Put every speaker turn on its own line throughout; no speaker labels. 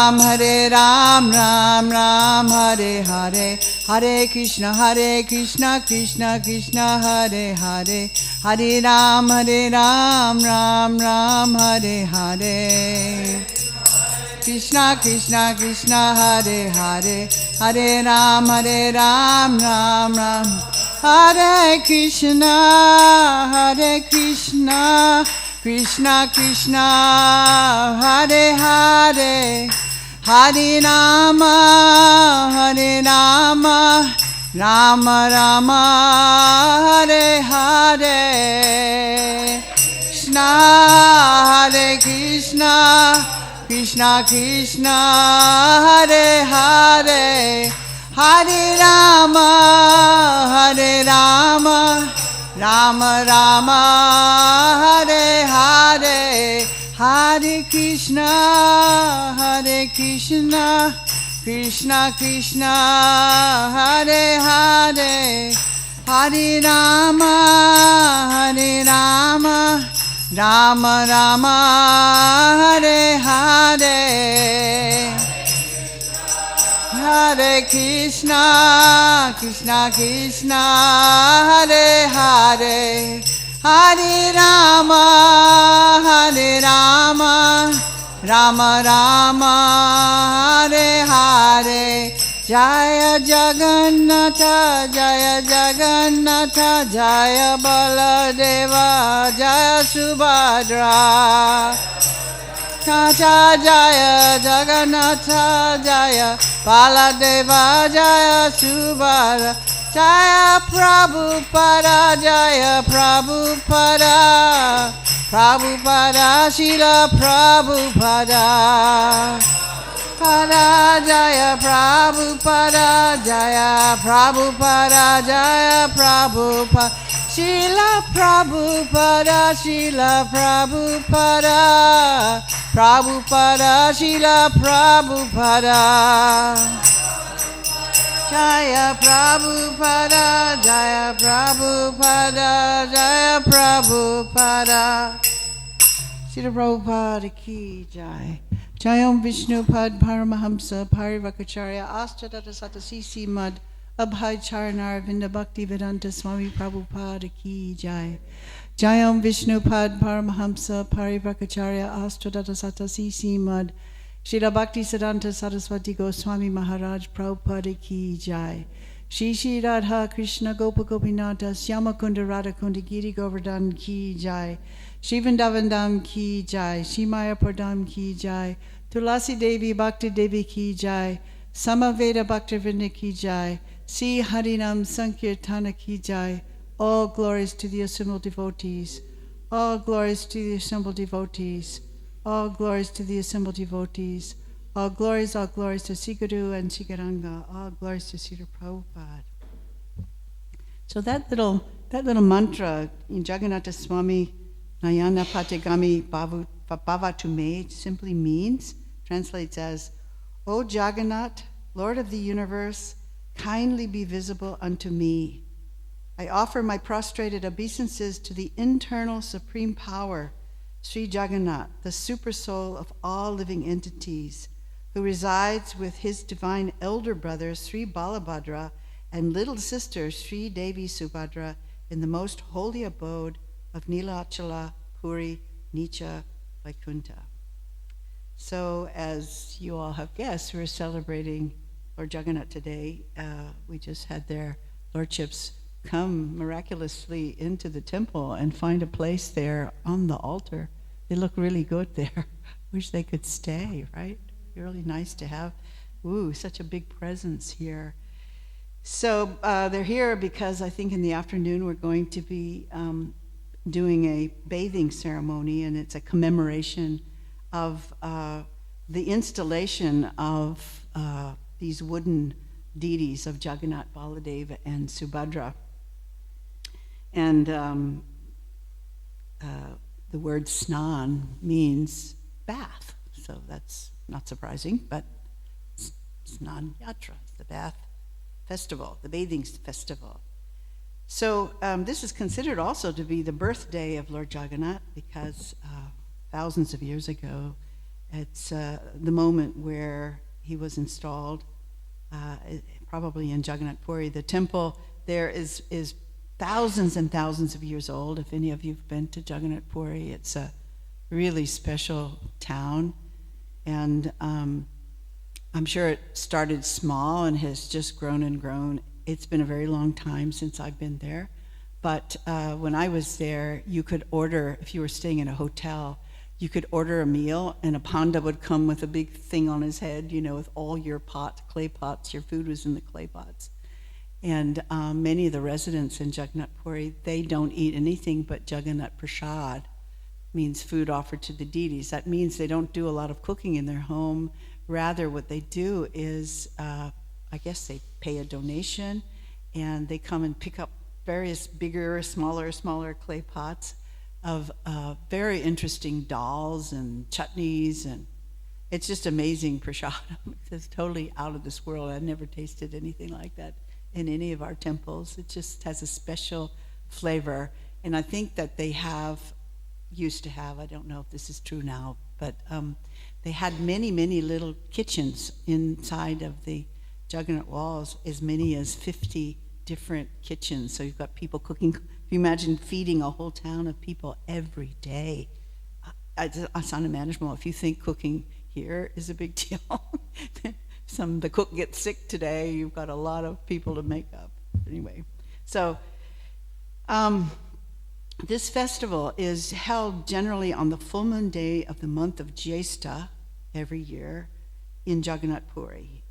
Hare Ram, Ram Ram, Hare Hare, Hare Krishna, Krishna Krishna, Hare Hare, Hare Ram, Ram Ram, Hare Hare, Krishna Krishna, Hare Hare, Hare Ram, Ram Ram, Hare Krishna, Krishna Krishna, Hare Hare, Hare Rama, Rama Rama, Hare Hare, Krishna Krishna, Hare Hare, Hare Rama, Rama Rama, Hare Hare, Hare Krishna, Krishna Krishna, Hare Hare, Hare Rama, Rama Rama, Hare Hare, Hare Krishna, Krishna, Hare Hare, Hare Rama, Rama Rama, Hare Hare, Jaya Jagannatha, Jaya Baladeva, Jaya Subhadra, Jaya Jagannatha, Jaya Baladeva, Jaya Subhadra, Jaya Prabhupada, Srila Prabhupada, Jaya Prabhupada, Jaya Prabhupada, Srila Prabhupada, Srila Prabhupada, Jaya Prabhupada, Jaya Prabhupada, Srila Prabhupada ki jai. Jayam Vishnupad Paramahamsa Parivakacharya Astadata Satasisi Mad Abhay Charanar Vinda Bhakti Vedanta Swami Prabhupada ki jai. Jayam Vishnupad Paramahamsa Parivakacharya Astadata Satasisi Mad Srila Bhakti Siddhanta Saraswati Goswami Maharaj Prabhupada ki jai. Shri Radha Krishna Gopa Gopinata Syama Kunda Radha Kunda Giri Govardhana ki jai. Shri Vrindavandam ki jai. Shri Mayapurdam ki jai. Tulasi Devi Bhakti Devi ki jai. Samaveda Bhaktivinoda ki jai. Sri Harinam Sankirtana ki jai. All glories to the assembled devotees. All glories to the assembled devotees. All glories to the assembled devotees. All glories to Sri Guru and Sri Garanga. All glories to Srila Prabhupada. So that little mantra in Jagannatha Swami Nayana Patigami Bhavatu Me simply translates as, O Jagannath, Lord of the universe, kindly be visible unto me. I offer my prostrated obeisances to the internal supreme power, Sri Jagannath, the super soul of all living entities, who resides with his divine elder brother, Sri Balabhadra, and little sister, Sri Devi Subhadra, in the most holy abode of Nilachala, Puri, Nicha, Vaikuntha. So, as you all have guessed, we're celebrating Lord Jagannath today. We just had their lordships come miraculously into the temple and find a place there on the altar. They look really good there. Wish they could stay, right? Really nice to have, such a big presence here. So they're here because I think in the afternoon we're going to be doing a bathing ceremony, and it's a commemoration of the installation of these wooden deities of Jagannath, Baladeva, and Subhadra. And the word snan means bath, so that's not surprising, but Snana-Yatra, the bath festival, the bathing festival. So this is considered also to be the birthday of Lord Jagannath, because thousands of years ago, It's the moment where he was installed, probably in Jagannath Puri. The temple there is thousands and thousands of years old. If any of you have been to Jagannath Puri, it's a really special town. And I'm sure it started small and has just grown and grown. It's been a very long time since I've been there. But when I was there, you could order, if you were staying in a hotel, you could order a meal, and a panda would come with a big thing on his head, with all your clay pots. Your food was in the clay pots. And many of the residents in Jagannath Puri, they don't eat anything but Jagannath Prasad, means food offered to the deities. That means they don't do a lot of cooking in their home. Rather, what they do is, I guess they pay a donation, and they come and pick up various bigger, smaller clay pots of very interesting dals and chutneys, and it's just amazing prasadam. It's totally out of this world. I've never tasted anything like that in any of our temples. It just has a special flavor, and I think that they used to have, I don't know if this is true now, but they had many little kitchens inside of the Jagannath walls, as many as 50 different kitchens. So you've got people cooking. If you imagine feeding a whole town of people every day, it's unimaginable. If you think cooking here is a big deal, the cook gets sick today, you've got a lot of people to make up. Anyway, so this festival is held generally on the full moon day of the month of Jyesta every year in Jagannath Puri.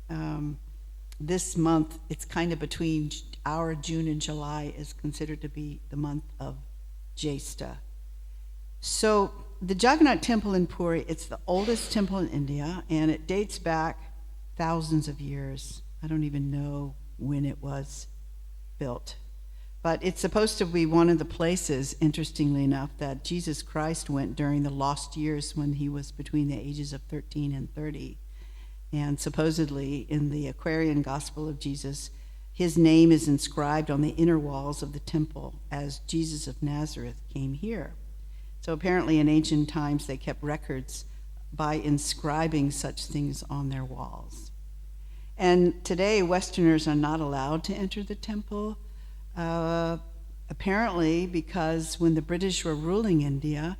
This month, it's kind of between our June and July, is considered to be the month of Jyesta. So the Jagannath Temple in Puri, it's the oldest temple in India, and it dates back thousands of years. I don't even know when it was built. But it's supposed to be one of the places, interestingly enough, that Jesus Christ went during the lost years when he was between the ages of 13 and 30. And supposedly in the Aquarian Gospel of Jesus, his name is inscribed on the inner walls of the temple as Jesus of Nazareth came here. So apparently in ancient times they kept records by inscribing such things on their walls. And today Westerners are not allowed to enter the temple, apparently because when the British were ruling India,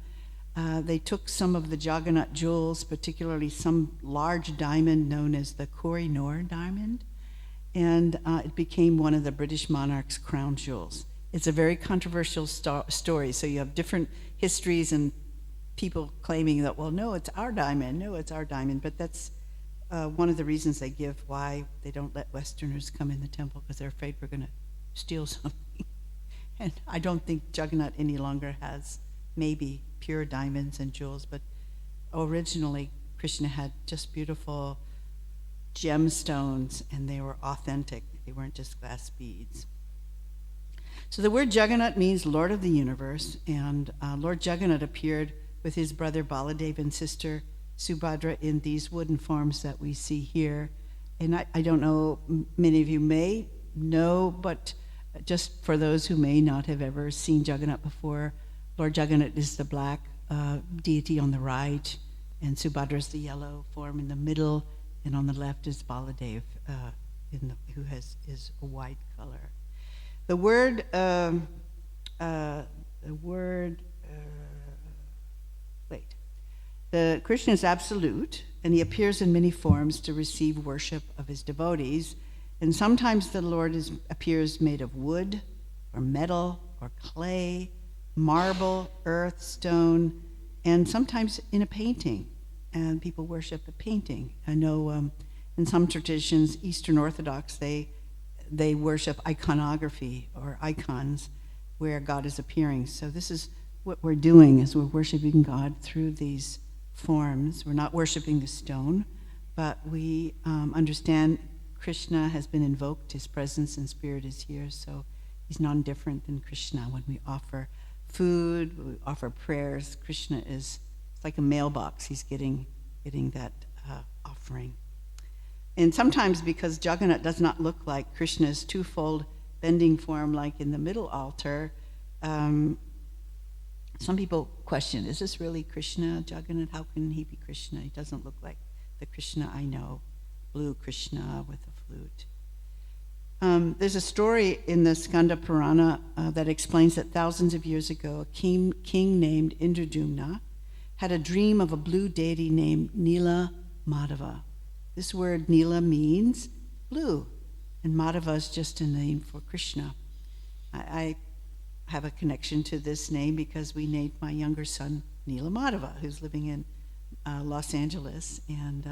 they took some of the Jagannath jewels, particularly some large diamond known as the Koh-i-Noor diamond, and it became one of the British monarch's crown jewels. It's a very controversial story, so you have different histories and people claiming that, well, no, it's our diamond, but that's one of the reasons they give why they don't let Westerners come in the temple, because they're afraid we're going to steal something. And I don't think Jagannath any longer has maybe pure diamonds and jewels, but originally Krishna had just beautiful gemstones, and they were authentic. They weren't just glass beads. So the word Jagannath means Lord of the universe, and Lord Jagannath appeared with his brother Baladev and sister Subhadra in these wooden forms that we see here. And I don't know, many of you may know, but just for those who may not have ever seen Jagannath before, Lord Jagannath is the black deity on the right, and Subhadra is the yellow form in the middle, and on the left is Baladev, who is a white color. The word the Krishna is absolute, and he appears in many forms to receive worship of his devotees. And sometimes the Lord appears made of wood, or metal, or clay, marble, earth, stone, and sometimes in a painting. And people worship a painting. I know in some traditions, Eastern Orthodox, they worship iconography or icons where God is appearing. So this is what we're doing, is we're worshiping God through these forms. We're not worshiping the stone, but we understand Krishna has been invoked, his presence and spirit is here, so he's non-different than Krishna. When we offer food, we offer prayers, Krishna it's like a mailbox. He's getting that offering. And sometimes, because Jagannath does not look like Krishna's twofold bending form like in the middle altar, some people question, is this really Krishna, Jagannath? How can he be Krishna? He doesn't look like the Krishna I know, blue Krishna with a flute. There's a story in the Skanda Purana that explains that thousands of years ago, a king named Indradumna had a dream of a blue deity named Nila Madhava. This word Nila means blue, and Madhava is just a name for Krishna. I have a connection to this name because we named my younger son Nila Madhava, who's living in Los Angeles, and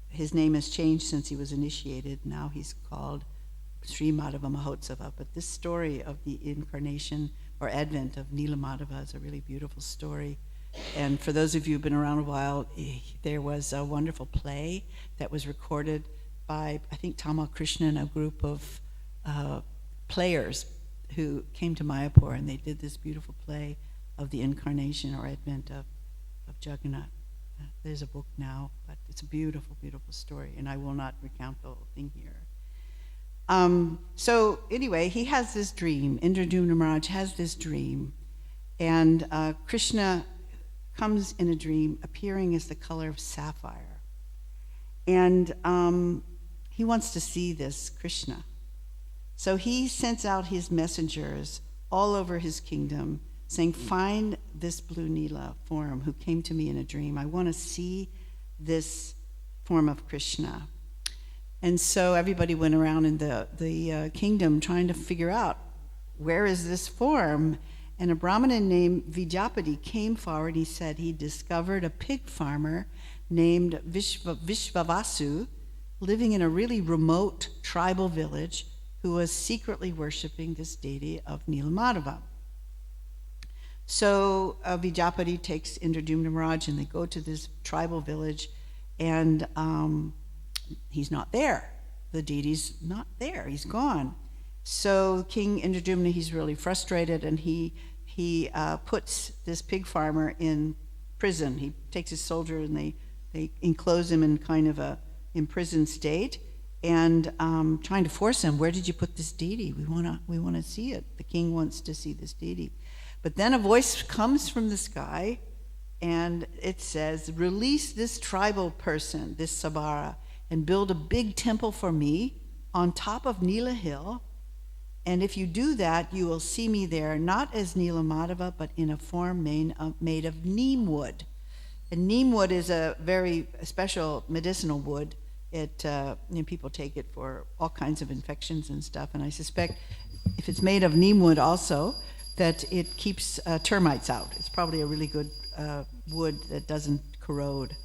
his name has changed since he was initiated. Now he's called Sri Madhava Mahotsava. But this story of the incarnation or advent of Nila Madhava is a really beautiful story. And for those of you who've been around a while, there was a wonderful play that was recorded by, I think, Tamal Krishna and a group of players who came to Mayapur, and they did this beautiful play of the incarnation or advent of Jagannath. There's a book now, but it's a beautiful, beautiful story, and I will not recount the whole thing here. So anyway, he has this dream. Indradumna Maharaj has this dream, and Krishna comes in a dream appearing as the color of sapphire. And he wants to see this Krishna. So he sends out his messengers all over his kingdom saying, find this blue Nila form who came to me in a dream. I want to see this form of Krishna. And so everybody went around in the kingdom trying to figure out, where is this form? And a Brahmana named Vijapati came forward. He said he discovered a pig farmer named Vishvavasu living in a really remote tribal village who was secretly worshiping this deity of Nilamadhava. So Vijapati takes Indradumna Maharaj and they go to this tribal village, and he's not there. The deity's not there. He's gone. So King Indradumna, he's really frustrated, and he puts this pig farmer in prison. He takes his soldier and they enclose him in kind of a imprisoned state, and trying to force him, where did you put this deity? We want to see it. The king wants to see this deity. But then a voice comes from the sky, and it says, release this tribal person, this Sabara, and build a big temple for me on top of Nila Hill. And if you do that, you will see me there, not as Nila Madhava, but in a form made of neem wood. And neem wood is a very special medicinal wood. People take it for all kinds of infections and stuff. And I suspect if it's made of neem wood also, that it keeps termites out. It's probably a really good wood that doesn't corrode.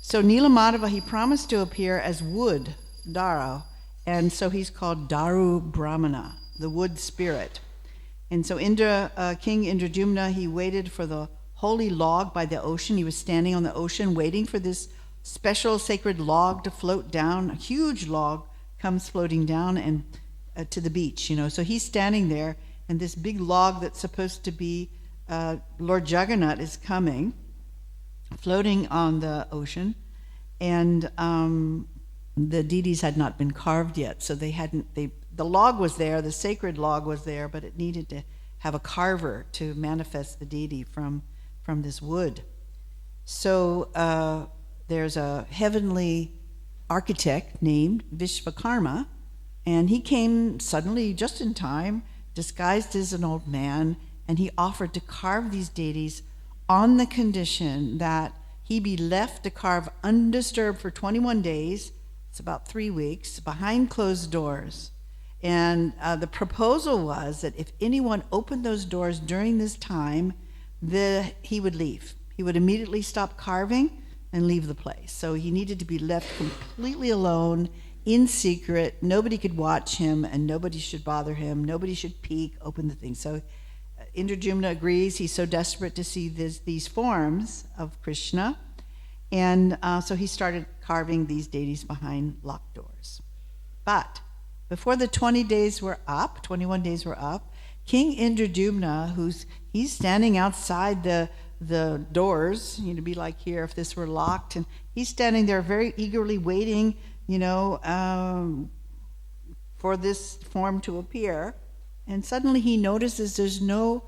So Nila Madhava, he promised to appear as wood, Dara, and so he's called Daru Brahmana, the wood spirit. And so King Indradumna, he waited for the holy log by the ocean. He was standing on the ocean waiting for this special sacred log to float down. A huge log comes floating down and to the beach, So he's standing there, and this big log that's supposed to be Lord Jagannath is coming, floating on the ocean, and the deities had not been carved yet, so the log was there, the sacred log was there, but it needed to have a carver to manifest the deity from this wood. So there's a heavenly architect named Vishvakarma, and he came suddenly just in time, disguised as an old man, and he offered to carve these deities on the condition that he be left to carve undisturbed for 21 days, it's about 3 weeks, behind closed doors. And the proposal was that if anyone opened those doors during this time, he would leave. He would immediately stop carving and leave the place. So he needed to be left completely alone, in secret. Nobody could watch him, and nobody should bother him. Nobody should peek, open the thing. So Indradumna agrees. He's so desperate to see these forms of Krishna. And so he started carving these deities behind locked doors. But before the 21 days were up, King Indradumna, he's standing outside the doors, be like here if this were locked, and he's standing there very eagerly waiting, for this form to appear. And suddenly he notices there's no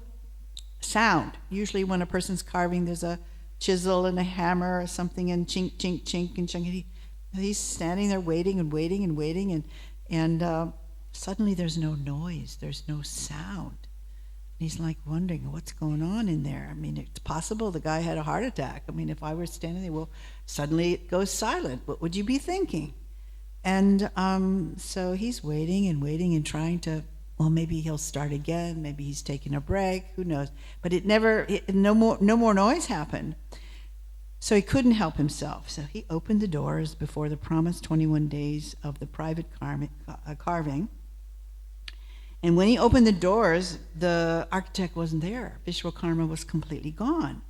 sound. Usually when a person's carving, there's a chisel and a hammer or something, and chink, chink, chink, and chink. He's standing there waiting and waiting and waiting, and suddenly there's no noise, there's no sound. And he's like wondering, what's going on in there? I mean, it's possible the guy had a heart attack. I mean, if I were standing there, well, suddenly it goes silent. What would you be thinking? And so he's waiting and waiting and trying to, well, maybe he'll start again. Maybe he's taking a break. Who knows? But no more noise happened. So he couldn't help himself. So he opened the doors before the promised 21 days of the private carving. And when he opened the doors, the architect wasn't there. Vishwakarma was completely gone.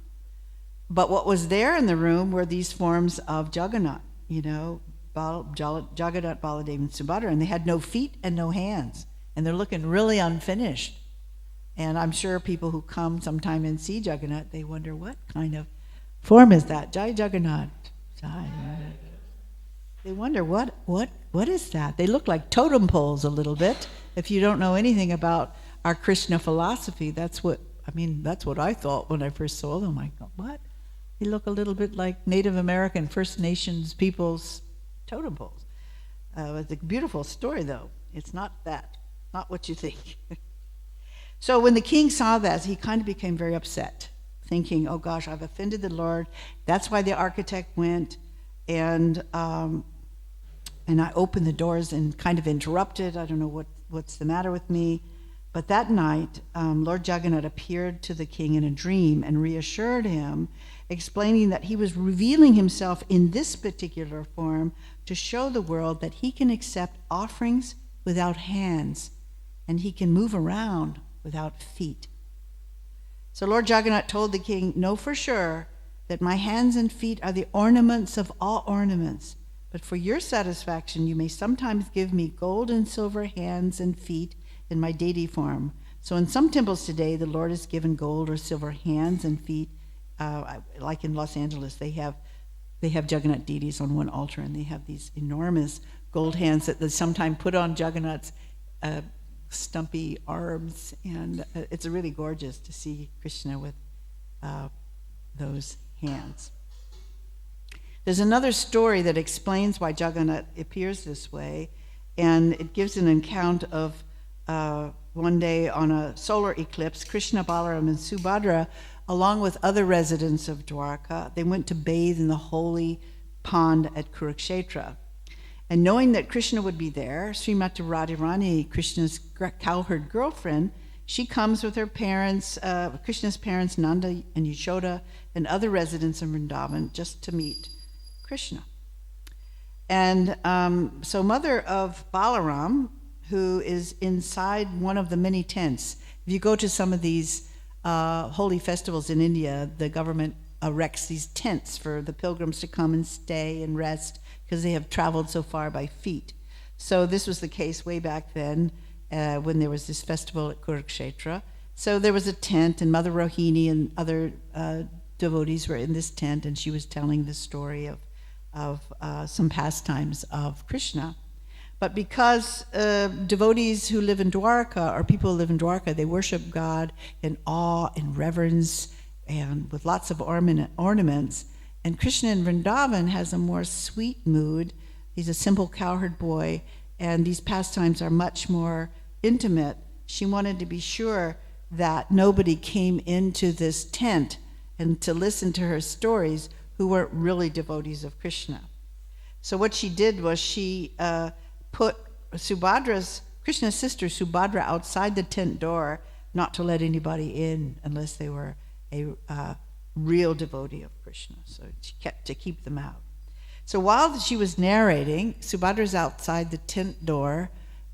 But what was there in the room were these forms of Jagannath, Jagannath, Baladev, and Subhadra, and they had no feet and no hands. And they're looking really unfinished. And I'm sure people who come sometime and see Jagannath, they wonder, what kind of form is that? Jai Jagannath. Jai. They wonder, what is that? They look like totem poles a little bit. If you don't know anything about our Krishna philosophy, that's what I thought when I first saw them. I thought, what? They look a little bit like Native American First Nations people's totem poles. It's a beautiful story, though. It's not that. Not what you think. So when the king saw that, he kind of became very upset, thinking, oh gosh, I've offended the Lord. That's why the architect went, and I opened the doors and kind of interrupted. I don't know what's the matter with me. But that night, Lord Jagannath appeared to the king in a dream and reassured him, explaining that he was revealing himself in this particular form to show the world that he can accept offerings without hands, and he can move around without feet. So Lord Jagannath told the king, know for sure that my hands and feet are the ornaments of all ornaments, but for your satisfaction you may sometimes give me gold and silver hands and feet in my deity form. So in some temples today, the Lord is given gold or silver hands and feet. Like in Los Angeles, they have Jagannath deities on one altar, and they have these enormous gold hands that they sometimes put on Jagannath's stumpy arms, and it's really gorgeous to see Krishna with those hands. There's another story that explains why Jagannath appears this way, and it gives an account of one day on a solar eclipse, Krishna, Balaram, and Subhadra, along with other residents of Dwarka, they went to bathe in the holy pond at Kurukshetra. And knowing that Krishna would be there, Srimati Radharani, Krishna's cowherd girlfriend, she comes with her parents, Krishna's parents, Nanda and Yashoda, and other residents of Vrindavan just to meet Krishna. And so mother of Balaram, who is inside one of the many tents. If you go to some of these holy festivals in India, the government erects these tents for the pilgrims to come and stay and rest because they have traveled so far by feet. So this was the case way back then when there was this festival at Kurukshetra. So there was a tent, and Mother Rohini and other devotees were in this tent, and she was telling the story of some pastimes of Krishna. But because devotees who live in Dwarka, or people who live in Dwarka, they worship God in awe and reverence and with lots of ornaments. And Krishna in Vrindavan has a more sweet mood. He's a simple cowherd boy, and these pastimes are much more intimate. She wanted to be sure that nobody came into this tent and to listen to her stories who weren't really devotees of Krishna. So what she did was she put Krishna's sister Subhadra outside the tent door, not to let anybody in unless they were a real devotee of Krishna. So she kept to keep them out. So while she was narrating, Subhadra's outside the tent door,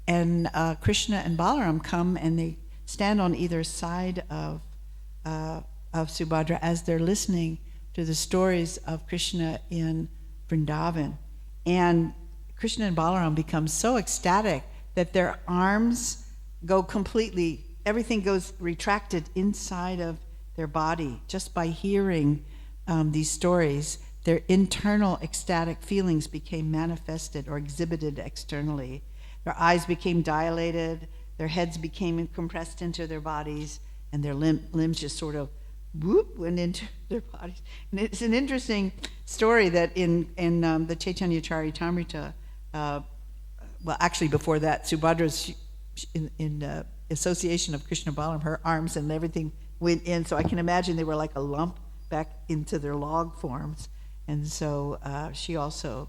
and Krishna and Balaram come and they stand on either side of Subhadra as they're listening to the stories of Krishna in Vrindavan. And Krishna and Balaram become so ecstatic that their arms go completely, everything goes retracted inside of their body just by hearing these stories. Their internal ecstatic feelings became manifested or exhibited externally. Their eyes became dilated, their heads became compressed into their bodies, and their limbs just sort of went into their bodies. And it's an interesting story that in the Chaitanya Charitamrita, well, actually before that, Subhadra's in association of Krishna Balaram, her arms and everything went in, so I can imagine they were like a lump back into their log forms, and so she also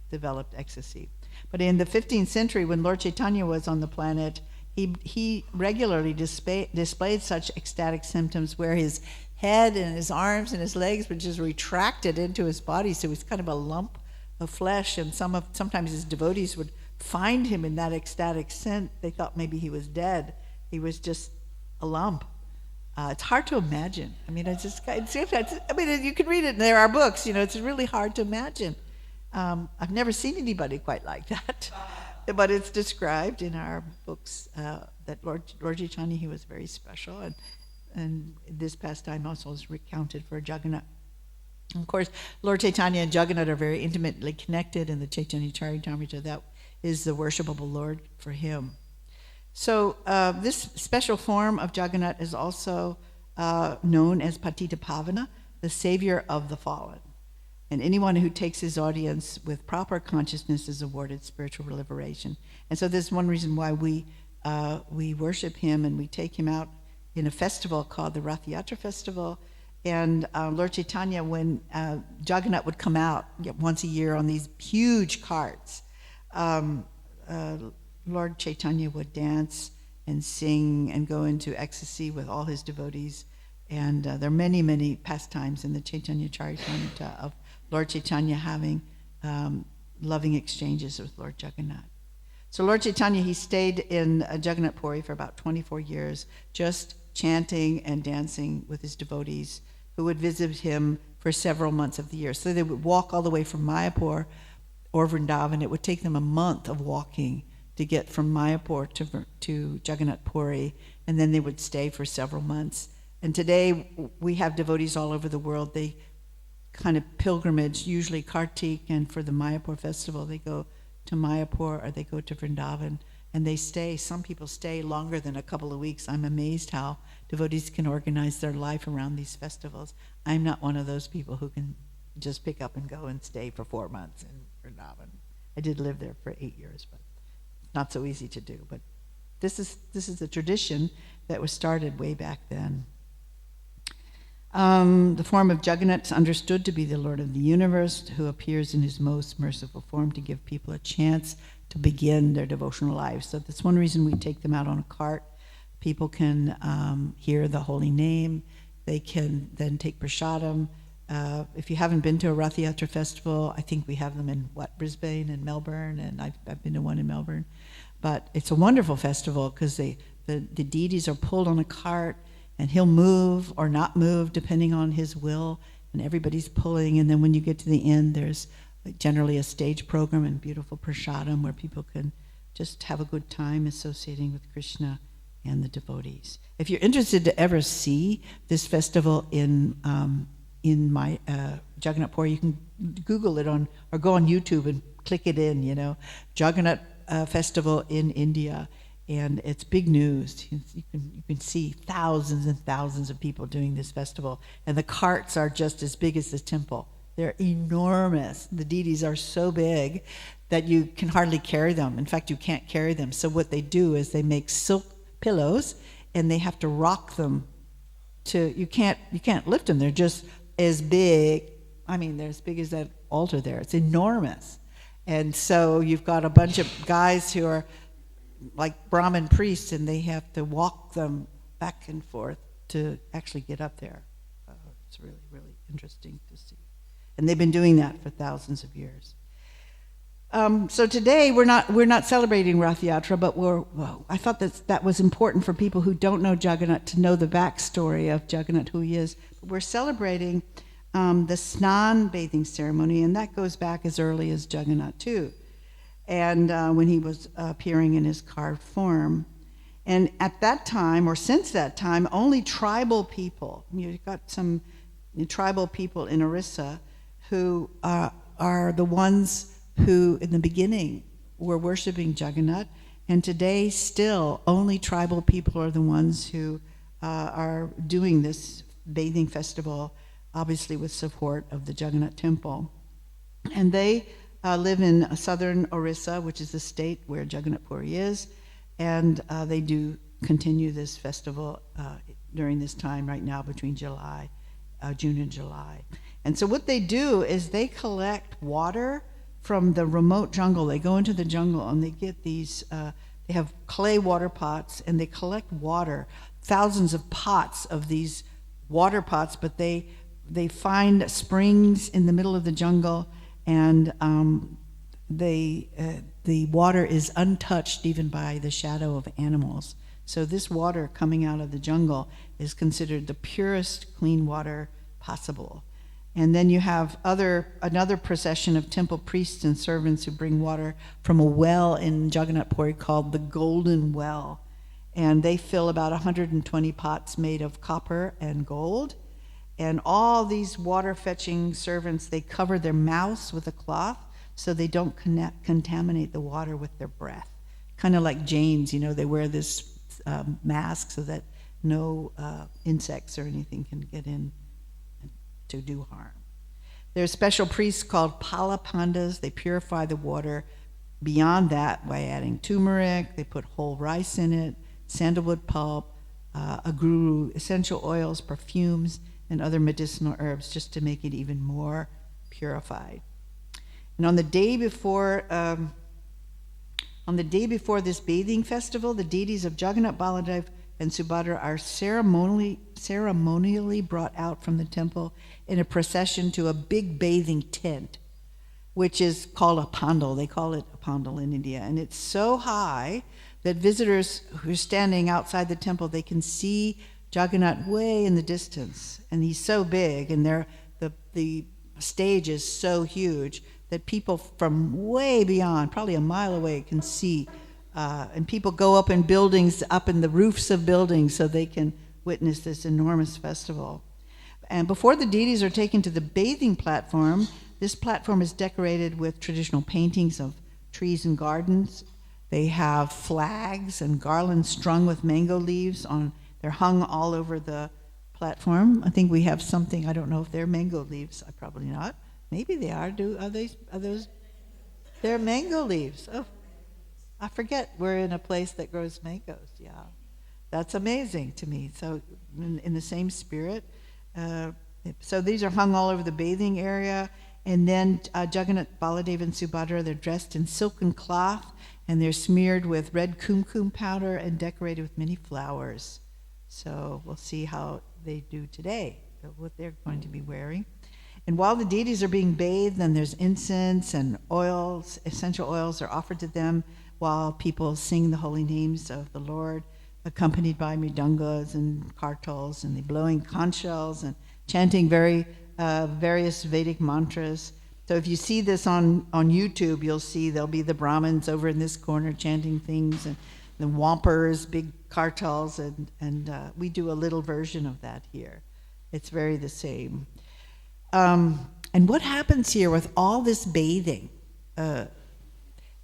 developed ecstasy. But in the 15th century, when Lord Chaitanya was on the planet, he regularly displayed such ecstatic symptoms where his head and his arms and his legs were just retracted into his body, so he was kind of a lump of flesh, and sometimes his devotees would find him in that ecstatic scent. They thought maybe he was dead. He was just a lump. It's hard to imagine. I mean, you can read it, and there are books. It's really hard to imagine. I've never seen anybody quite like that, but it's described in our books that Lord Chaitanya, he was very special, and this pastime also is recounted for Jagannath. Of course, Lord Chaitanya and Jagannath are very intimately connected in the Chaitanya Charitamrita. That is the worshipable Lord for him. So this special form of Jagannath is also known as Patita Pavana, the savior of the fallen. And anyone who takes his audience with proper consciousness is awarded spiritual liberation. And so this is one reason why we worship him, and we take him out in a festival called the Rath-Yatra Festival. And Lord Chaitanya, when Jagannath would come out once a year on these huge carts, Lord Chaitanya would dance and sing and go into ecstasy with all his devotees. And there are many, many pastimes in the Chaitanya Charitamrita of Lord Chaitanya having loving exchanges with Lord Jagannath. So Lord Chaitanya, he stayed in Jagannath Puri for about 24 years, just chanting and dancing with his devotees who would visit him for several months of the year. So they would walk all the way from Mayapur or Vrindavan. It would take them a month of walking to get from Mayapur to Jagannath Puri, and then they would stay for several months. And today we have devotees all over the world. They kind of pilgrimage, usually Kartik, and for the Mayapur festival they go to Mayapur or they go to Vrindavan, and they stay. Some people stay longer than a couple of weeks. I'm amazed how devotees can organize their life around these festivals. I'm not one of those people who can just pick up and go and stay for 4 months in Vrindavan. I did live there for 8 years, but not so easy to do. But this is a tradition that was started way back then. The form of Jagannath is understood to be the Lord of the universe, who appears in his most merciful form to give people a chance to begin their devotional lives. So that's one reason we take them out on a cart. People can hear the holy name. They can then take prasadam. If you haven't been to a Rath-Yatra festival, I think we have them in Brisbane and Melbourne, and I've been to one in Melbourne. But it's a wonderful festival because the deities are pulled on a cart, and he'll move or not move depending on his will, and everybody's pulling. And then when you get to the end, there's generally a stage program and beautiful prasadam where people can just have a good time associating with Krishna and the devotees. If you're interested to ever see this festival in my Jagannath Puri, you can Google it or go on YouTube and click it in, Jagannath Festival in India. And it's big news. You can see thousands and thousands of people doing this festival. And the carts are just as big as the temple. They're enormous. The deities are so big that you can hardly carry them. In fact, you can't carry them. So what they do is they make silk pillows, and they have to rock them you can't lift them. They're just as big. I mean, they're as big as that altar there. It's enormous. And so you've got a bunch of guys who are like Brahmin priests, and they have to walk them back and forth to actually get up there. It's really, really interesting to see. And they've been doing that for thousands of years. So today we're not celebrating Rath-Yatra, but I thought that was important for people who don't know Jagannath to know the backstory of Jagannath, who he is. We're celebrating the Snan bathing ceremony, and that goes back as early as Jagannath too. And when he was appearing in his carved form. And at that time, or since that time, only tribal people, you've got some tribal people in Orissa who are the ones who, in the beginning, were worshiping Jagannath. And today, still, only tribal people are the ones who are doing this bathing festival, obviously with support of the Jagannath Temple. And they live in southern Orissa, which is the state where Jagannath Puri is, and they do continue this festival during this time right now between June and July. And so what they do is they collect water from the remote jungle. They go into the jungle and they get these, they have clay water pots, and they collect water, thousands of pots of these water pots, but they find springs in the middle of the jungle, and the water is untouched even by the shadow of animals. So this water coming out of the jungle is considered the purest clean water possible. And then you have another procession of temple priests and servants who bring water from a well in Jagannath Puri called the Golden Well. And they fill about 120 pots made of copper and gold. And all these water-fetching servants, they cover their mouths with a cloth so they don't contaminate the water with their breath. Kind of like Jains, they wear this mask so that no insects or anything can get in to do harm. There's special priests called Palapandas. They purify the water beyond that by adding turmeric. They put whole rice in it, sandalwood pulp, aguru, essential oils, perfumes, and other medicinal herbs just to make it even more purified. And on the day before this bathing festival, the deities of Jagannath, Baladev, and Subhadra are ceremonially brought out from the temple in a procession to a big bathing tent, which is called a pandal. They call it a pandal in India. And it's so high that visitors who are standing outside the temple, they can see Jagannath way in the distance. And he's so big, and the stage is so huge that people from way beyond, probably a mile away, can see. And people go up in buildings, up in the roofs of buildings, so they can witness this enormous festival. And before the deities are taken to the bathing platform, this platform is decorated with traditional paintings of trees and gardens. They have flags and garlands strung with mango leaves they're hung all over the platform. I think we have something, I don't know if they're mango leaves, probably not. Maybe they are. Are those? They're mango leaves. Oh, I forget we're in a place that grows mangoes. Yeah, that's amazing to me. So in the same spirit. So these are hung all over the bathing area. And then Jagannath, Baladev, and Subhadra, they're dressed in silken cloth, and they're smeared with red kumkum powder and decorated with many flowers. So we'll see how they do today, what they're going to be wearing. And while the deities are being bathed, then there's incense and oils, essential oils are offered to them while people sing the holy names of the Lord, accompanied by mridangas and kartals, and they blowing conch shells and chanting various Vedic mantras. So if you see this on YouTube, you'll see there'll be the Brahmins over in this corner chanting things, and the Wampers, big kartals, and we do a little version of that here. It's very the same. And what happens here with all this bathing?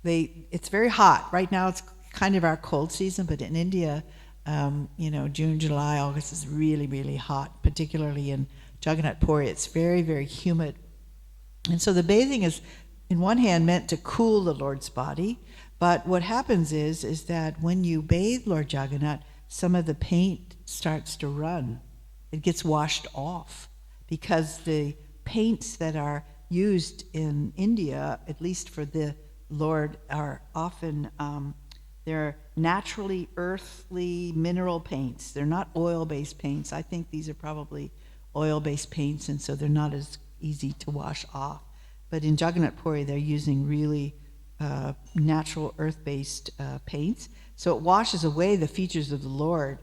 It's very hot. Right now it's kind of our cold season, but in India, June, July, August is really, really hot, particularly in Jagannath Puri. It's very, very humid. And so the bathing is, in one hand, meant to cool the Lord's body, but what happens is that when you bathe Lord Jagannath, some of the paint starts to run. It gets washed off because the paints that are used in India, at least for the Lord, are often, they're naturally earthly mineral paints. They're not oil-based paints. I think these are probably oil-based paints, and so they're not as easy to wash off. But in Jagannath Puri, they're using really natural earth-based paints. So it washes away the features of the Lord.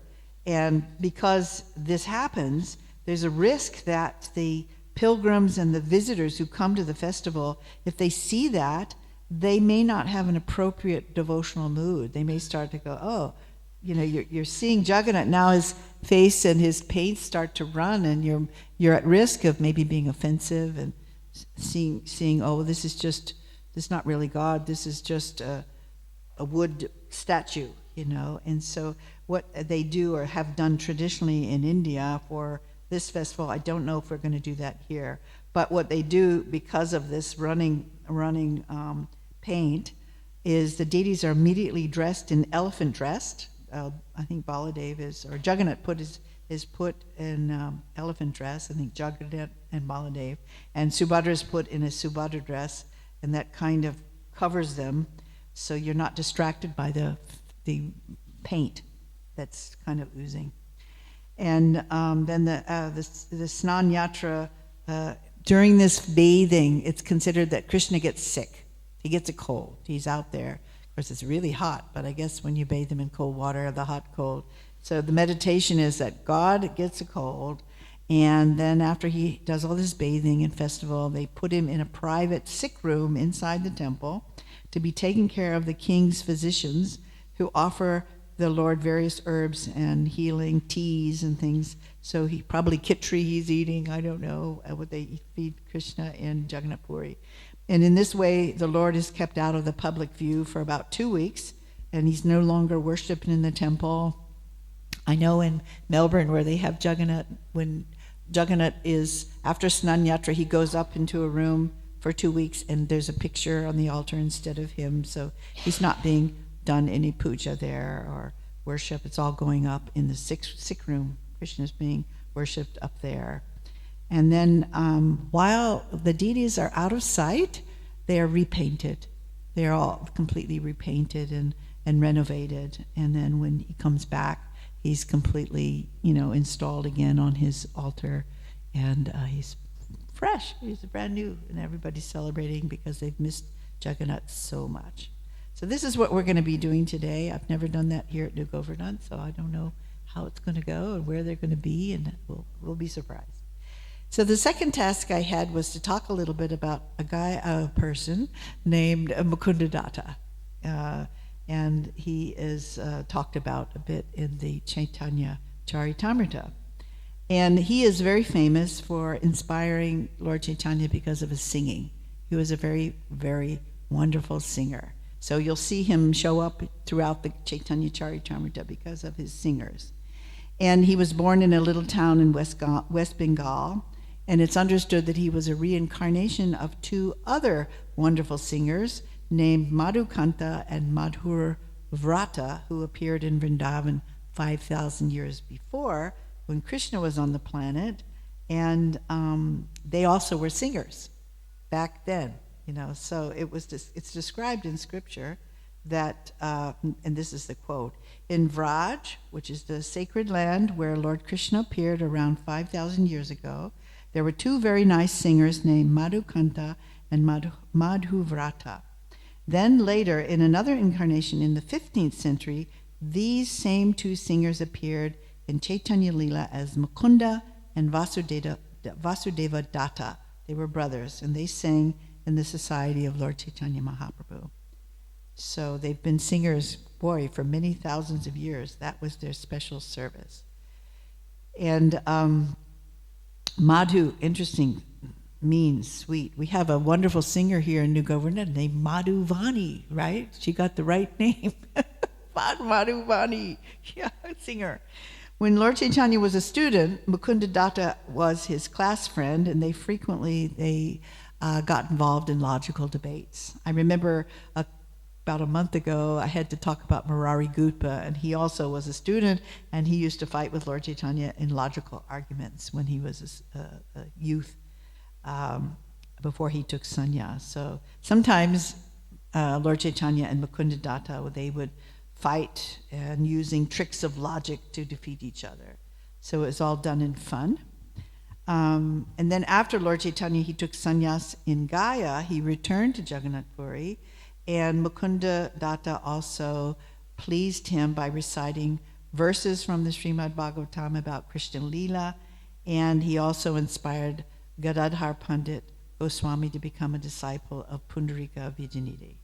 And because this happens, there's a risk that the pilgrims and the visitors who come to the festival, if they see that, they may not have an appropriate devotional mood. They may start to go, you're seeing Jagannath, now his face and his paint start to run, and you're at risk of maybe being offensive and seeing, this is not really God, this is just a wood statue, And so what they do or have done traditionally in India for this festival, I don't know if we're going to do that here, but what they do because of this running paint is the deities are immediately dressed in elephant dressed. I think Baladev or Jagannath is put in elephant dress. I think Jagannath and Baladev, and Subhadra is put in a Subhadra dress, and that kind of covers them, so you're not distracted by the paint that's kind of oozing. And then the Snana-Yatra, during this bathing, it's considered that Krishna gets sick. He gets a cold. He's out there. Of course, it's really hot, but I guess when you bathe him in cold water, the hot cold. So the meditation is that God gets a cold, and then after he does all this bathing and festival, they put him in a private sick room inside the temple to be taken care of the king's physicians who offer the Lord various herbs and healing teas and things. So he probably kitri he's eating, I don't know what they feed Krishna in Jagannath Puri. And in this way, the Lord is kept out of the public view for about 2 weeks, and he's no longer worshipped in the temple. I know in Melbourne where they have Jagannath, when Jagannath is, after Snana-Yatra, he goes up into a room for 2 weeks, and there's a picture on the altar instead of him, so he's not being done any puja there or worship. It's all going up in the sick room. Krishna's being worshipped up there. And then while the deities are out of sight, they are repainted. They are all completely repainted and renovated. And then when he comes back, he's completely, installed again on his altar, and he's fresh. He's brand new, and everybody's celebrating because they've missed Jagannath so much. So this is what we're going to be doing today. I've never done that here at New Govardhana, so I don't know how it's going to go and where they're going to be, and we'll be surprised. So the second task I had was to talk a little bit about a person named Mukunda Datta. And he is talked about a bit in the Chaitanya Charitamrita. And he is very famous for inspiring Lord Chaitanya because of his singing. He was a very, very wonderful singer. So you'll see him show up throughout the Chaitanya Charitamrita because of his singers. And he was born in a little town in West Bengal, and it's understood that he was a reincarnation of two other wonderful singers named Madhukanta and Madhurvrata, who appeared in Vrindavan 5,000 years before when Krishna was on the planet, and they also were singers back then. So it's described in scripture that, and this is the quote, in Vraj, which is the sacred land where Lord Krishna appeared around 5,000 years ago, there were two very nice singers named Madhukanta and Madhuvrata. Then later, in another incarnation in the 15th century, these same two singers appeared in Chaitanya Lila as Mukunda and Vasudeva Datta. They were brothers, and they sang in the society of Lord Chaitanya Mahaprabhu. So they've been singers, for many thousands of years. That was their special service. And Madhu, interesting, means sweet. We have a wonderful singer here in New Govardhana named Madhuvani, right? She got the right name. Madhuvani, singer. When Lord Chaitanya was a student, Mukunda Datta was his class friend, and they frequently got involved in logical debates. I remember about a month ago, I had to talk about Murari Gutpa, and he also was a student, and he used to fight with Lord Chaitanya in logical arguments when he was a youth, before he took sannyas. So sometimes Lord Chaitanya and Mukunda Datta, they would fight and using tricks of logic to defeat each other. So it was all done in fun. And then after Lord Chaitanya, he took sannyas in Gaya, he returned to Jagannath Puri, and Mukunda Datta also pleased him by reciting verses from the Srimad Bhagavatam about Krishna Lila, and he also inspired Gadadhar Pandit Goswami to become a disciple of Pundarika Vijayanidhi.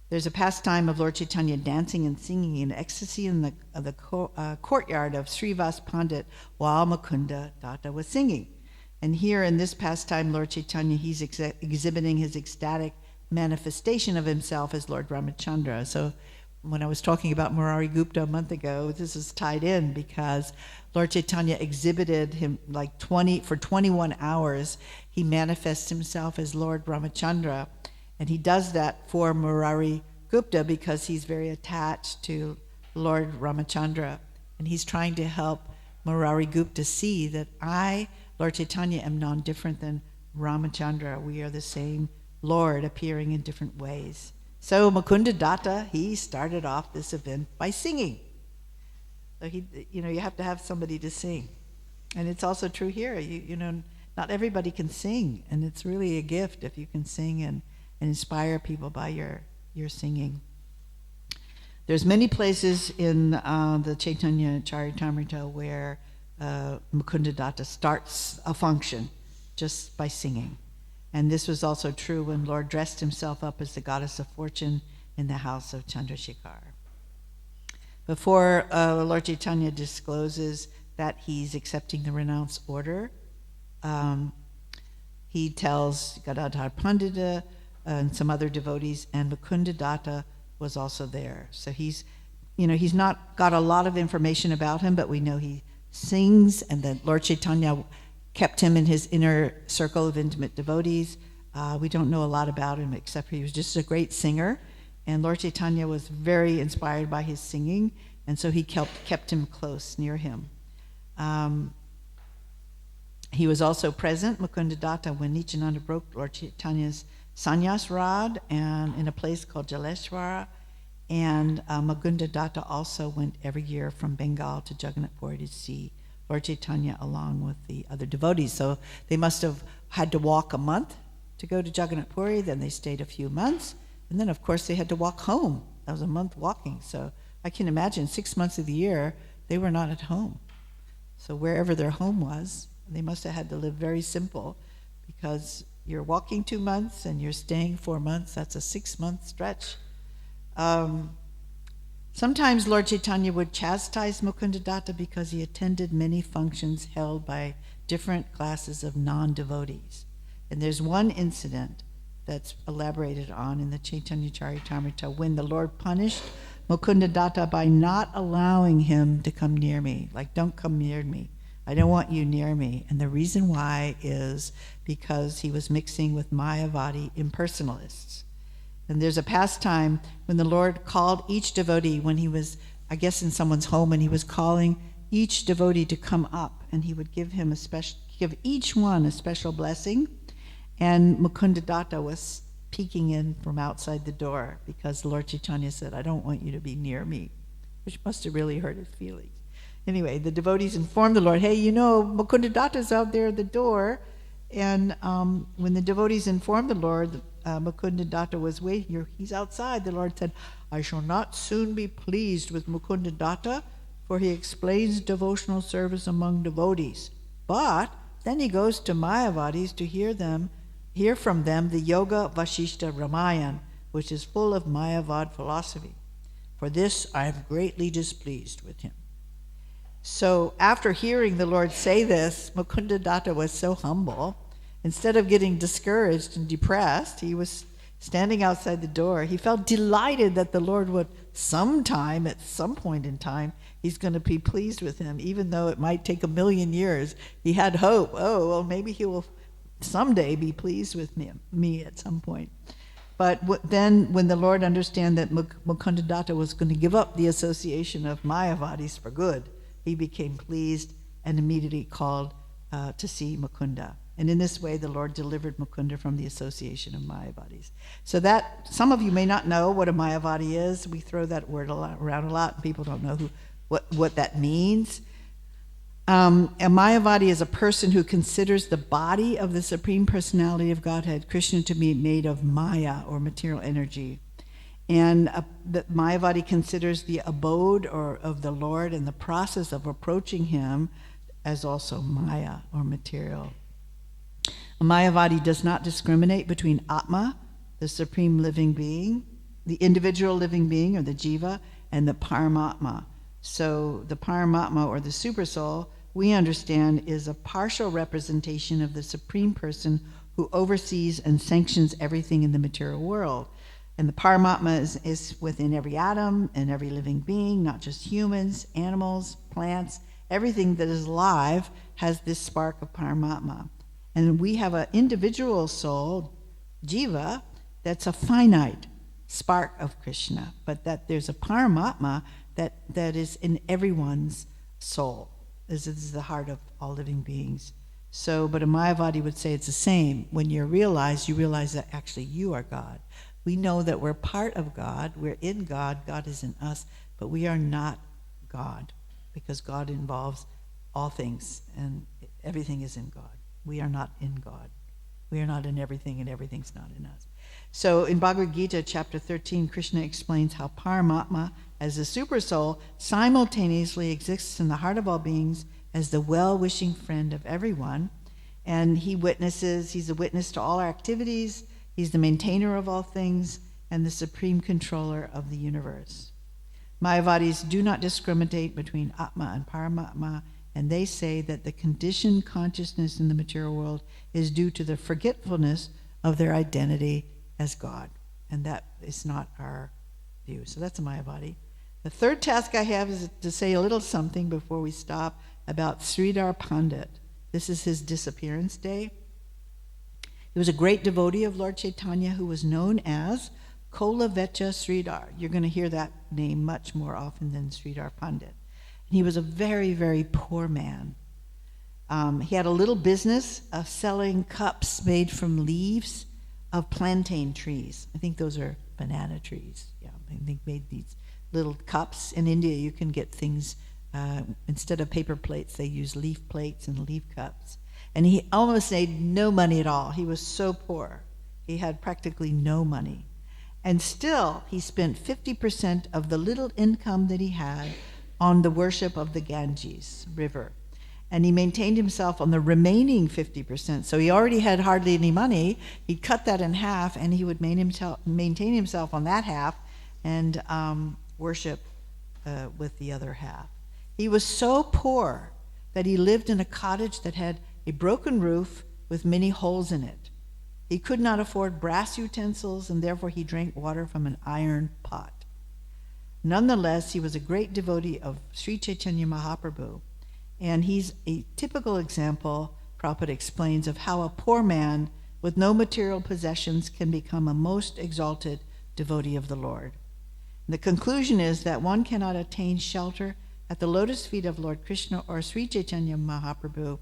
There's a pastime of Lord Chaitanya dancing and singing in ecstasy in the courtyard of Srivas Pandit while Mukunda Datta was singing. And here in this pastime, Lord Chaitanya, he's exhibiting his ecstatic manifestation of himself as Lord Ramachandra. So when I was talking about Murari Gupta a month ago, this is tied in because Lord Chaitanya exhibited him for 21 hours. He manifests himself as Lord Ramachandra, and he does that for Murari Gupta because he's very attached to Lord Ramachandra, and he's trying to help Murari Gupta see that I, Lord Chaitanya, am non-different than Ramachandra. We are the same Lord appearing in different ways. So Mukunda Datta, he started off this event by singing. So you have to have somebody to sing. And it's also true here. Not everybody can sing, and it's really a gift if you can sing and inspire people by your singing. There's many places in the Chaitanya Charitamrita where Mukunda Datta starts a function just by singing. And this was also true when Lord dressed himself up as the goddess of fortune in the house of Chandrasekhar. Before Lord Chaitanya discloses that he's accepting the renounced order, he tells Gadadhar Pandita and some other devotees, and Mukunda Datta was also there. So he's not got a lot of information about him, but we know he sings, and that Lord Chaitanya kept him in his inner circle of intimate devotees. We don't know a lot about him except he was just a great singer, and Lord Chaitanya was very inspired by his singing, and so he kept him close near him. He was also present, Mukunda Datta, when Nityananda broke Lord Chaitanya's sannyas rod and in a place called Jaleshwara, and Mukunda Datta also went every year from Bengal to Jagannath Puri to see Lord Chaitanya along with the other devotees. So they must have had to walk a month to go to Jagannath Puri, then they stayed a few months, and then of course they had to walk home. That was a month walking. So I can imagine 6 months of the year they were not at home. So wherever their home was, they must have had to live very simple, because you're walking 2 months and you're staying 4 months. That's a 6-month stretch. Sometimes Lord Chaitanya would chastise Mukunda Datta because he attended many functions held by different classes of non-devotees. And there's one incident that's elaborated on in the Chaitanya Charitamrita when the Lord punished Mukunda Datta by not allowing him to come near me. Like, don't come near me. I don't want you near me. And the reason why is because he was mixing with Mayavadi impersonalists. And there's a pastime when the Lord called each devotee when he was, I guess, in someone's home, and he was calling each devotee to come up, and he would give each one a special blessing. And Mukunda Datta was peeking in from outside the door because Lord Chaitanya said, I don't want you to be near me, which must have really hurt his feelings. Anyway, the devotees informed the Lord, hey, Mukunda Datta's out there at the door. And when the devotees informed the Lord, Mukunda Datta was waiting. He's outside. The Lord said, I shall not soon be pleased with Mukunda Datta, for he explains devotional service among devotees. But then he goes to Mayavadis to hear from them the Yoga Vasishta Ramayan, which is full of Mayavad philosophy. For this I am greatly displeased with him. So after hearing the Lord say this, Mukunda Datta was so humble. Instead of getting discouraged and depressed, he was standing outside the door. He felt delighted that the Lord would sometime, at some point in time, he's going to be pleased with him, even though it might take 1,000,000 years. He had hope. Oh, well, maybe he will someday be pleased with me at some point. But then when the Lord understood that Mukunda Datta was going to give up the association of Mayavadis for good, he became pleased and immediately called to see Mukunda. And in this way, the Lord delivered Mukunda from the association of Mayavadis. So that, some of you may not know what a Mayavadi is. We throw that word around a lot, and people don't know what that means. A Mayavadi is a person who considers the body of the Supreme Personality of Godhead, Krishna, to be made of Maya, or material energy. And the Mayavadi considers the abode of the Lord and the process of approaching him as also Maya, or material. A Mayavadi does not discriminate between Atma, the supreme living being, the individual living being, or the Jiva, and the Paramatma. So the Paramatma, or the Supersoul, we understand is a partial representation of the Supreme Person who oversees and sanctions everything in the material world. And the Paramatma is within every atom and every living being, not just humans, animals, plants. Everything that is alive has this spark of Paramatma. And we have an individual soul, Jiva, that's a finite spark of Krishna, but that there's a Paramatma that is in everyone's soul. This is the heart of all living beings. So, but a Mayavadi would say it's the same. When you realize that actually you are God. We know that we're part of God, we're in God, God is in us, but we are not God, because God involves all things, and everything is in God. We are not in God. We are not in everything, and everything's not in us. So in Bhagavad Gita, chapter 13, Krishna explains how Paramatma, as the super soul, simultaneously exists in the heart of all beings as the well-wishing friend of everyone. And he's a witness to all our activities, he's the maintainer of all things, and the supreme controller of the universe. Mayavadis do not discriminate between Atma and Paramatma, and they say that the conditioned consciousness in the material world is due to the forgetfulness of their identity as God. And that is not our view. So that's a Mayavadi. The third task I have is to say a little something before we stop about Sridhar Pandit. This is his disappearance day. He was a great devotee of Lord Chaitanya who was known as Kolavecha Sridhar. You're going to hear that name much more often than Sridhar Pandit. And he was a very, very poor man. He had a little business of selling cups made from leaves of plantain trees. I think those are banana trees. Yeah, they made these little cups. In India, you can get things, instead of paper plates, they use leaf plates and leaf cups. And he almost made no money at all. He was so poor. He had practically no money. And still, he spent 50% of the little income that he had on the worship of the Ganges River. And he maintained himself on the remaining 50%. So he already had hardly any money. He'd cut that in half, and he would maintain himself on that half and worship with the other half. He was so poor that he lived in a cottage that had a broken roof with many holes in it. He could not afford brass utensils, and therefore he drank water from an iron pot. Nonetheless, he was a great devotee of Sri Chaitanya Mahaprabhu, and he's a typical example, Prabhupada explains, of how a poor man with no material possessions can become a most exalted devotee of the Lord. And the conclusion is that one cannot attain shelter at the lotus feet of Lord Krishna or Sri Chaitanya Mahaprabhu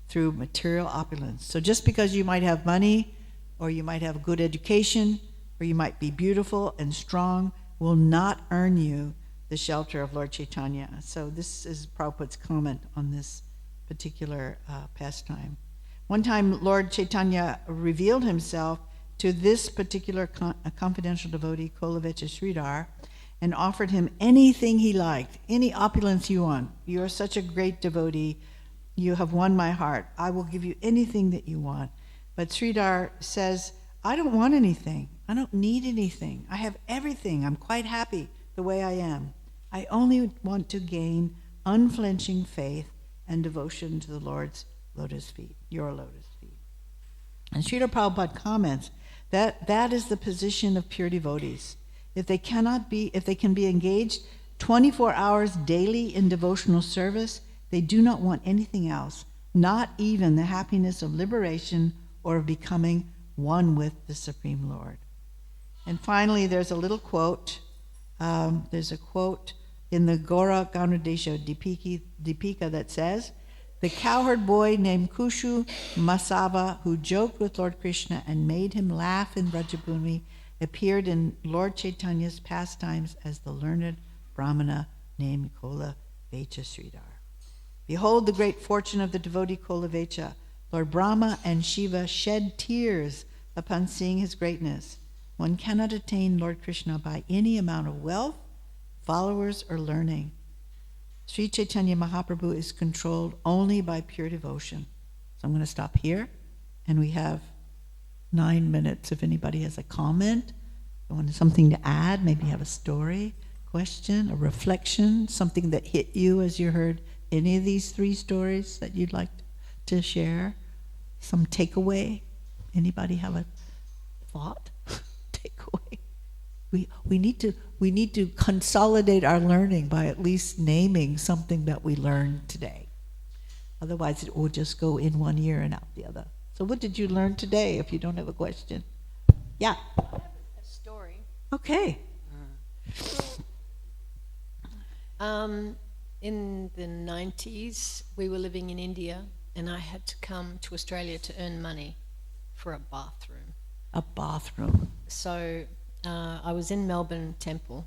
through material opulence. So just because you might have money, or you might have good education, or you might be beautiful and strong, will not earn you the shelter of Lord Chaitanya. So this is Prabhupada's comment on this particular pastime. One time, Lord Chaitanya revealed himself to this particular confidential devotee, Kolavecha Sridhar, and offered him anything he liked, any opulence you want. You are such a great devotee. You have won my heart. I will give you anything that you want. But Sridhar says, I don't want anything. I don't need anything. I have everything. I'm quite happy the way I am. I only want to gain unflinching faith and devotion to the Lord's lotus feet, your lotus feet. And Srila Prabhupada comments that that is the position of pure devotees. If they can be engaged 24 hours daily in devotional service, they do not want anything else, not even the happiness of liberation or of becoming one with the Supreme Lord. And finally, there's a little quote. There's a quote in the Gora Ganodesha Dipika that says, the cowherd boy named Kushu Masava, who joked with Lord Krishna and made him laugh in Brajabhumi, appeared in Lord Chaitanya's pastimes as the learned Brahmana named Kolavecha Sridhar. Behold the great fortune of the devotee Kolavecha. Lord Brahma and Shiva shed tears upon seeing his greatness. One cannot attain Lord Krishna by any amount of wealth, followers, or learning. Sri Chaitanya Mahaprabhu is controlled only by pure devotion. So I'm going to stop here, and we have 9 minutes. If anybody has a comment, something to add, maybe have a story, question, a reflection, something that hit you as you heard any of these 3 stories that you'd like to share, some takeaway. Anybody have a thought? Takeaway.
We need to consolidate our learning by at least naming something that we learned today. Otherwise, it will just go in one ear and out the other. So what did you learn today, if you don't have a question? Yeah.
I have a story.
Okay.
In the 90s, we were living in India, and I had to come to Australia to earn money for a bathroom.
A bathroom.
So I was in Melbourne Temple,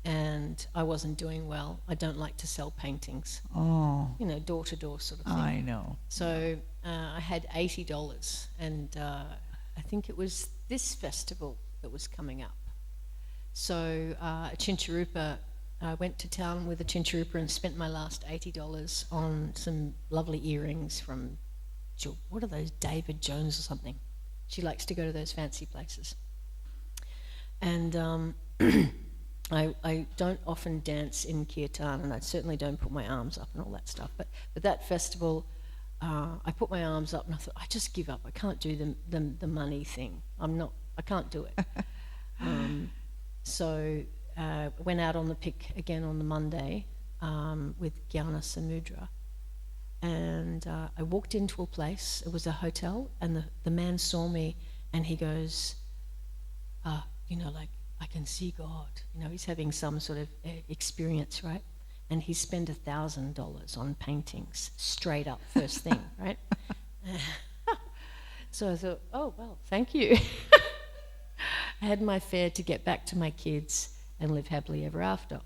and I wasn't doing well. I don't like to sell paintings.
Oh.
You know, door-to-door sort of thing.
I know.
So I had $80, and I think it was this festival that was coming up. So Chincharupa, I went to town with a Chincharupa and spent my last $80 on some lovely earrings from, what are those, David Jones or something. She likes to go to those fancy places. And I don't often dance in kirtan, and I certainly don't put my arms up and all that stuff. But that festival, I put my arms up and I thought, I just give up. I can't do the money thing. I can't do it. So went out on the pick again on the Monday with Gyana Samudra. And I walked into a place, it was a hotel, and the man saw me and he goes, like, I can see God. He's having some sort of experience, right? And he spent $1,000 on paintings, straight up, first thing, right? So I thought, oh, well, thank you. I had my fare to get back to my kids and live happily ever after.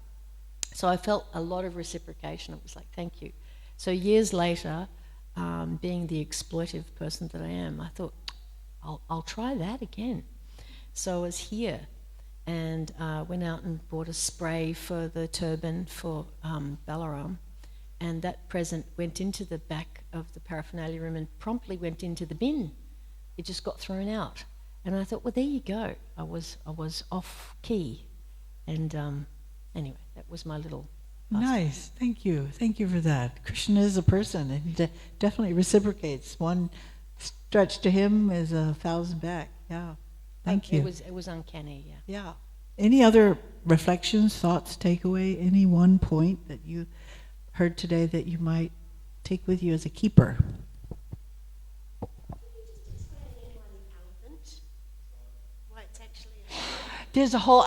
So I felt a lot of reciprocation. It was like, thank you. So years later, being the exploitive person that I am, I thought, I'll try that again. So I was here and went out and bought a spray for the turban for Balaram, and that present went into the back of the paraphernalia room and promptly went into the bin. It just got thrown out. And I thought, well, there you go. I was off key. And anyway, that was my little...
Nice. Thank you. Thank you for that. Krishna is a person, and he definitely reciprocates. One stretch to him is 1,000 back. Yeah. Thank you.
It was uncanny, yeah.
Yeah. Any other reflections, thoughts, takeaway? Any one point that you heard today that you might take with you as a keeper? There's a whole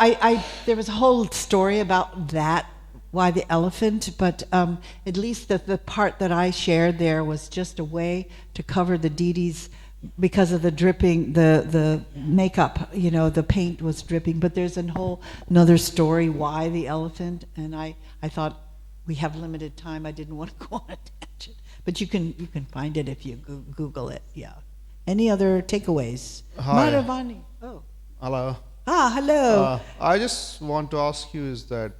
there was a whole story about that, why the elephant, but at least the part that I shared there was just a way to cover the deities because of the dripping, the makeup, the paint was dripping. But there's another story why the elephant, and I thought we have limited time. I didn't want to go on a tangent, but you can find it if you Google it. Yeah. Any other takeaways?
Hi.
Madhavani. Oh.
Hello.
Hello.
I just want to ask you is that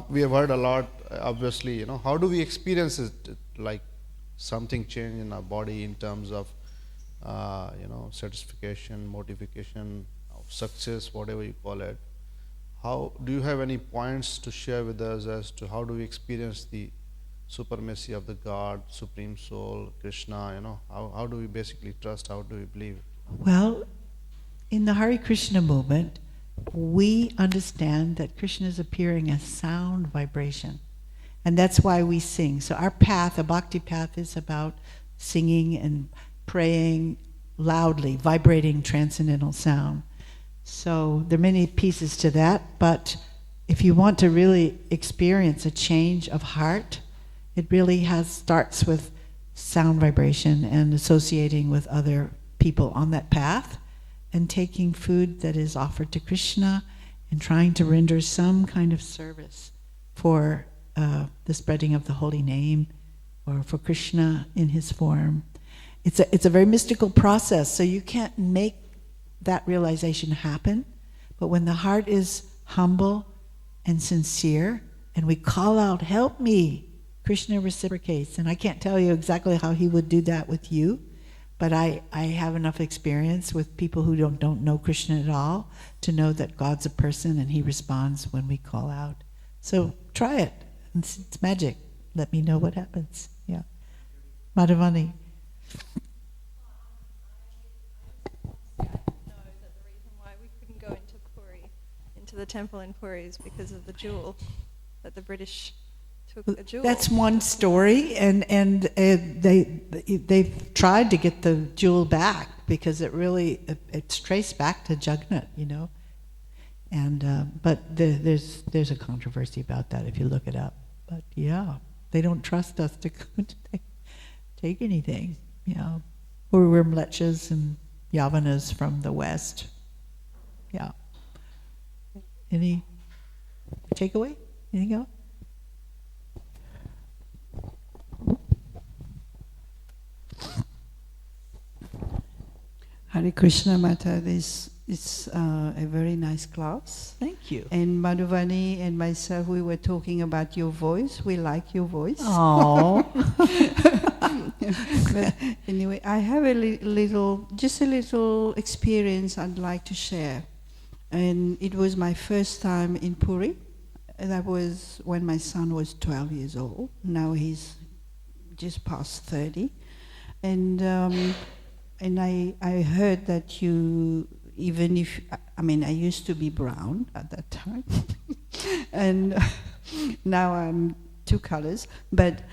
we have heard a lot, obviously, how do we experience it, like something change in our body in terms of, satisfaction, motivation, success, whatever you call it. How do you have any points to share with us as to how do we experience the supremacy of the God, Supreme Soul, Krishna, how do we basically trust, how do we believe?
Well, in the Hare Krishna movement, we understand that Krishna is appearing as sound vibration. And that's why we sing. So our path, a bhakti path, is about singing and praying loudly, vibrating transcendental sound. So there are many pieces to that, but if you want to really experience a change of heart, it really starts with sound vibration and associating with other people on that path, and taking food that is offered to Krishna and trying to render some kind of service for the spreading of the holy name or for Krishna in his form. It's a very mystical process, so you can't make that realization happen. But when the heart is humble and sincere and we call out, help me, Krishna reciprocates. And I can't tell you exactly how he would do that with you, but I have enough experience with people who don't know Krishna at all to know that God's a person and he responds when we call out. So try it. It's magic. Let me know what happens. Yeah. Madhavani.
know that the reason why we couldn't go into the temple in Puri is because of the jewel, that the British took a jewel.
That's one story, and they've tried to get the jewel back because it's traced back to Jagannath, you know. And but there's a controversy about that if you look it up. But yeah, they don't trust us to take anything, you know. We're Mlechas and Yavanas from the West. Yeah. Any takeaway? Anything else?
Hare Krishna Mata, this is a very nice class.
Thank you.
And Madhuvani and myself, we were talking about your voice. We like your voice.
Oh.
But anyway, I have a little experience I'd like to share. And it was my first time in Puri. That was when my son was 12 years old. Now he's just past 30. And I heard that you, even if, I mean, I used to be brown at that time. And now I'm two colors. But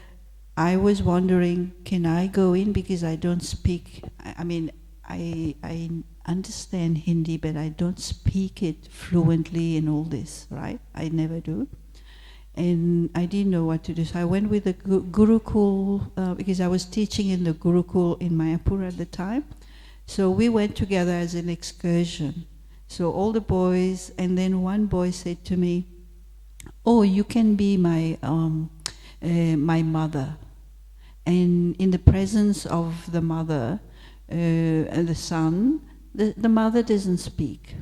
I was wondering, can I go in? Because I don't speak, I mean, I understand Hindi, but I don't speak it fluently and all this, right? I never do. And I didn't know what to do. So I went with the Gurukul, because I was teaching in the Gurukul in Mayapur at the time. So we went together as an excursion. So all the boys, and then one boy said to me, "Oh, you can be my mother." And in the presence of the mother and the son, the mother doesn't speak.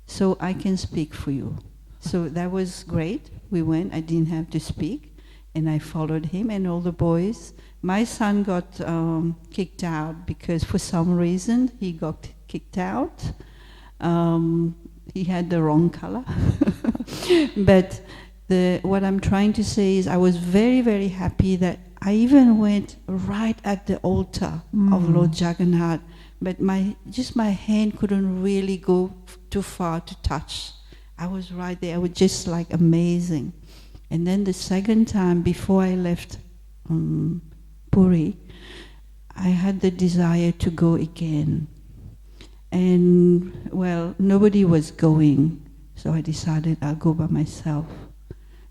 So I can speak for you. So that was great. We went, I didn't have to speak, and I followed him and all the boys. My son got kicked out because for some reason he got kicked out. He had the wrong color. But what I'm trying to say is I was very, very happy that I even went right at the altar of Lord Jagannath, but my hand couldn't really go too far to touch. I was right there. I was just like amazing. And then the second time, before I left Puri, I had the desire to go again. And, well, nobody was going, so I decided I'll go by myself.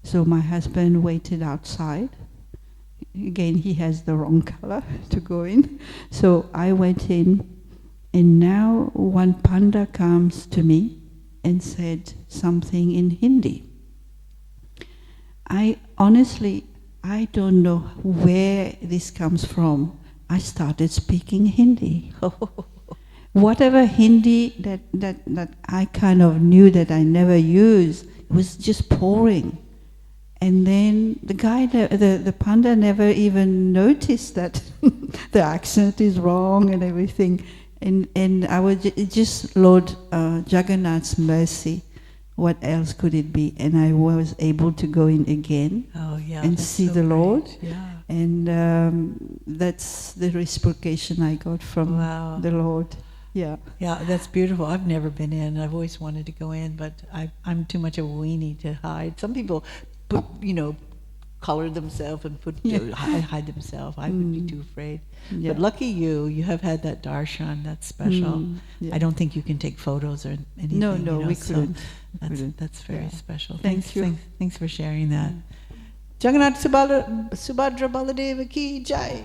So my husband waited outside. Again, he has the wrong color to go in. So I went in, and now one panda comes to me and said something in Hindi. I don't know where this comes from. I started speaking Hindi. Whatever Hindi that I kind of knew that I never used, it was just pouring. And then the guy, the panda never even noticed that the accent is wrong and everything. And I was just Lord Jagannath's mercy. What else could it be? And I was able to go in again and see so the Lord.
Yeah.
And that's the reciprocation I got from the Lord. Yeah.
Yeah, that's beautiful. I've never been in. I've always wanted to go in, but I'm too much of a weenie to hide. Some people put, color themselves and hide themselves. I would be too afraid. Yeah. But lucky you have had that darshan. That's special. Yeah. I don't think you can take photos or anything.
No, we couldn't.
That's very special.
Thank you.
Thanks for sharing that.
Jagannath Subhadra Baladeva ki jai.